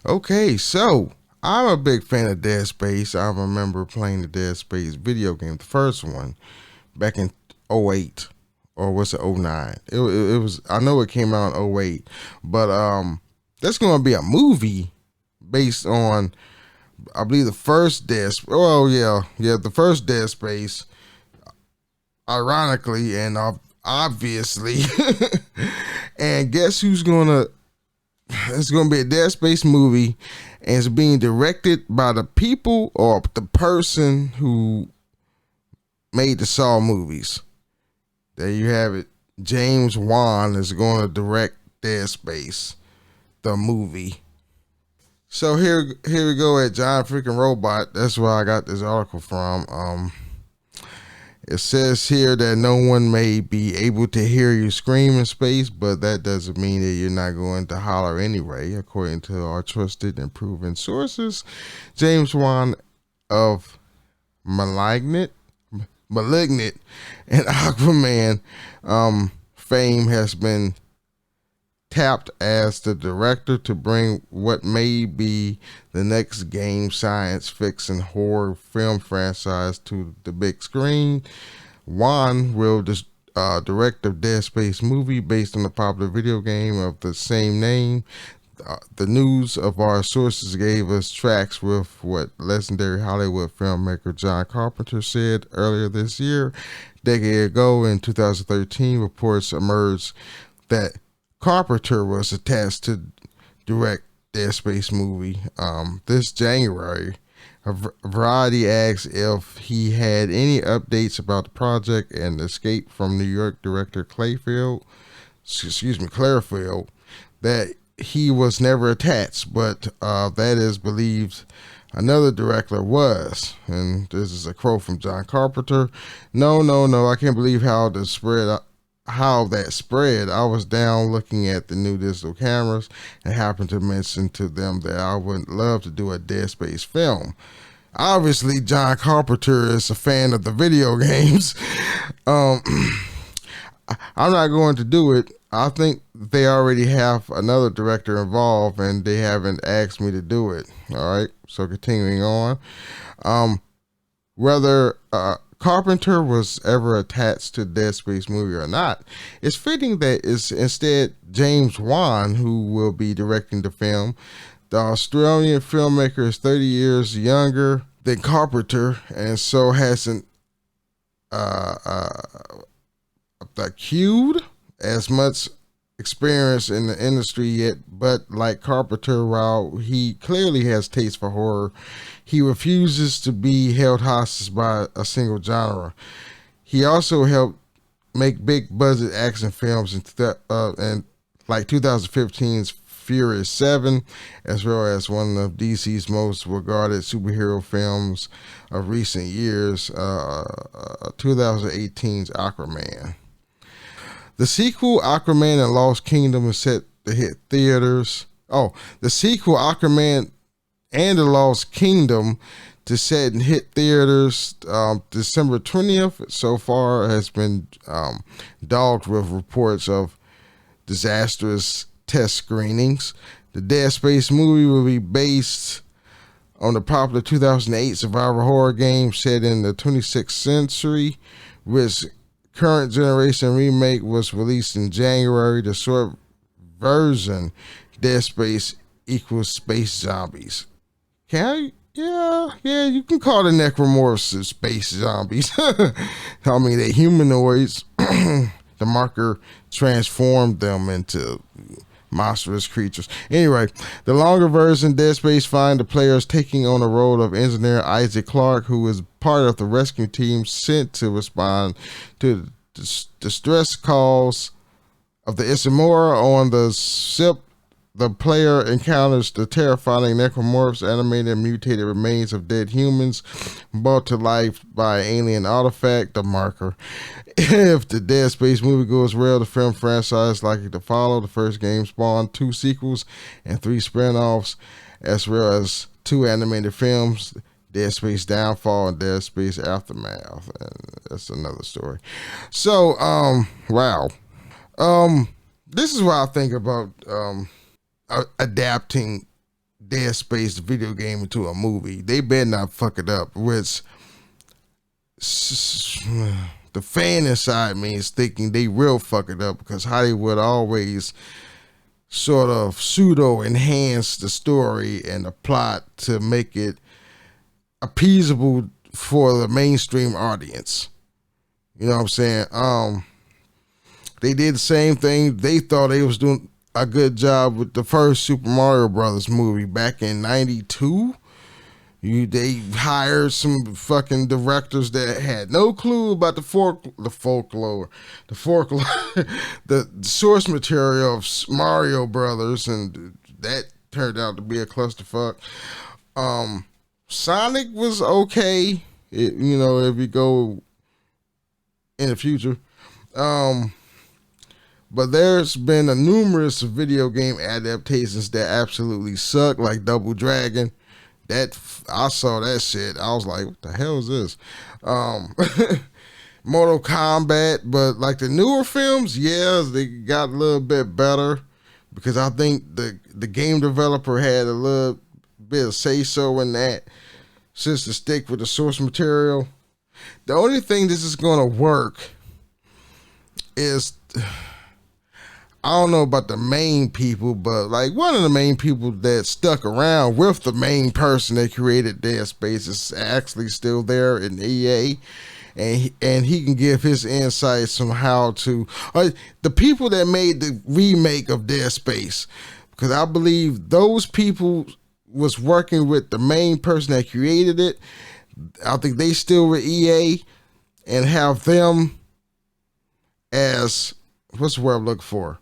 Okay, so I'm a big fan of Dead Space. I remember playing the Dead Space video game, the first one, back in '08 or was it '09? It was. I know it came out in '08, but there's going to be a movie based on, I believe, the first Dead. Well, yeah, the first Dead Space. Ironically and obviously, and guess who's gonna? It's gonna be a Dead Space movie, and it's being directed by the people or the person who made the Saw movies. There you have it. James Wan is going to direct Dead Space, the movie. So here we go at John freaking Robot. That's where I got this article from. It says here that no one may be able to hear you scream in space, but that doesn't mean that you're not going to holler anyway, according to our trusted and proven sources. James Wan of Malignant, Malignant, and Aquaman fame has been tapped as the director to bring what may be the next game science fiction horror film franchise to the big screen. Wan will direct the Dead Space movie based on the popular video game of the same name. The news of our sources gave us tracks with what legendary Hollywood filmmaker John Carpenter said earlier this year. A decade ago in 2013, reports emerged that Carpenter was attached to direct Dead Space movie. This January, Variety asked if he had any updates about the project, and Escape from New York director Clayfield, Clarefield, that he was never attached, but that is believed another director was. And this is a quote from John Carpenter. No, I can't believe how that spread. I was down looking at the new digital cameras and happened to mention to them that I would love to do a Dead Space film. Obviously, John Carpenter is a fan of the video games. I'm not going to do it. I think they already have another director involved and they haven't asked me to do it. All right. So continuing on, whether Carpenter was ever attached to the Dead Space movie or not, it's fitting that it's instead James Wan who will be directing the film. The Australian filmmaker is 30 years younger than Carpenter and so hasn't accrued as much experience in the industry yet, but like Carpenter, while he clearly has taste for horror, he refuses to be held hostage by a single genre. He also helped make big budget action films in like 2015's Furious 7, as well as one of DC's most regarded superhero films of recent years, 2018's Aquaman. The sequel, Aquaman and Lost Kingdom, is set to hit theaters. The sequel, Aquaman and the Lost Kingdom, to set and hit theaters December 20th. So far has been dogged with reports of disastrous test screenings. The Dead Space movie will be based on the popular 2008 survival horror game set in the 26th century, which current generation remake was released in January. The short version, Dead Space equals Space Zombies. Can I? Yeah, you can call the necromorphs space zombies. I mean, they humanoids. The marker transformed them into monstrous creatures. Anyway, the longer version, Dead Space, find the players taking on the role of engineer Isaac Clarke, who is part of the rescue team sent to respond to the distress calls of the Isamora on the ship. The player encounters the terrifying necromorphs, animated and mutated remains of dead humans brought to life by an alien artifact, the marker. If the Dead Space movie goes well, the film franchise is likely to follow. The first game spawned 2 sequels and 3 spin-offs, as well as 2 animated films, Dead Space Downfall and Dead Space Aftermath. And that's another story. So, wow. This is what I think about adapting Dead Space the video game into a movie. They better not fuck it up. Which the fan inside me is thinking they will fuck it up, because Hollywood always sort of pseudo enhance the story and the plot to make it appeasable for the mainstream audience. You know what I'm saying? They did the same thing. They thought they was doing a good job with the first Super Mario Brothers movie back in '92. They hired some fucking directors that had no clue about the source material of Mario Brothers, and that turned out to be a clusterfuck. Sonic was okay, if you go in the future. But there's been a numerous video game adaptations that absolutely suck, like Double Dragon. That I saw that shit. I was like, what the hell is this? Mortal Kombat, but like the newer films, yeah, they got a little bit better, because I think the game developer had a little bit of say so in that, since to stick with the source material. The only thing this is gonna work is, I don't know about the main people, but like one of the main people that stuck around with the main person that created Dead Space is actually still there in EA, and he can give his insights on how to the people that made the remake of Dead Space, because I believe those people was working with the main person that created it. I think they still with EA, and have them as, what's the word I'm looking for?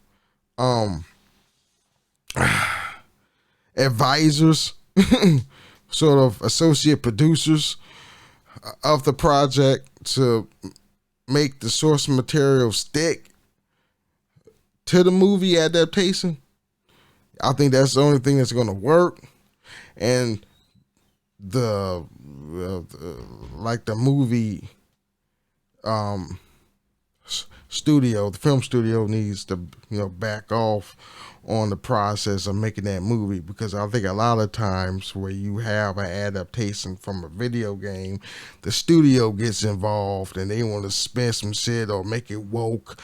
Advisors, sort of associate producers of the project, to make the source material stick to the movie adaptation. I think that's the only thing that's going to work. And the movie studio, the film studio needs to back off on the process of making that movie, because I think a lot of times where you have an adaptation from a video game, the studio gets involved and they want to spend some shit or make it woke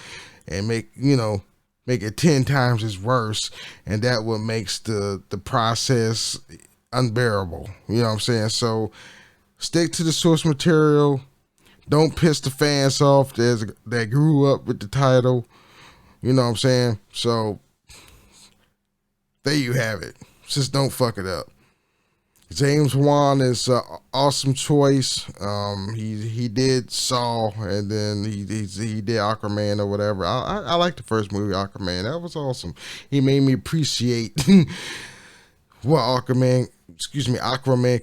and make it 10 times as worse, and that what makes the process unbearable. You know what I'm saying? So stick to the source material. Don't piss the fans off that grew up with the title. You know what I'm saying? So there you have it. Just don't fuck it up. James Wan is an awesome choice. He did Saw, and then he did Aquaman or whatever. I like the first movie, Aquaman. That was awesome. He made me appreciate what Aquaman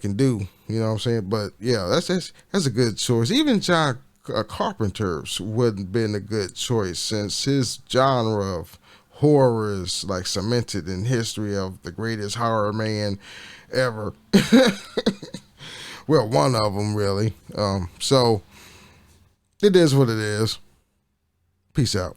can do. You know what I'm saying? But yeah, that's a good choice. Even John Carpenter's wouldn't have been a good choice, since his genre of horror is like cemented in history of the greatest horror man ever. Well, one of them really. So it is what it is. Peace out.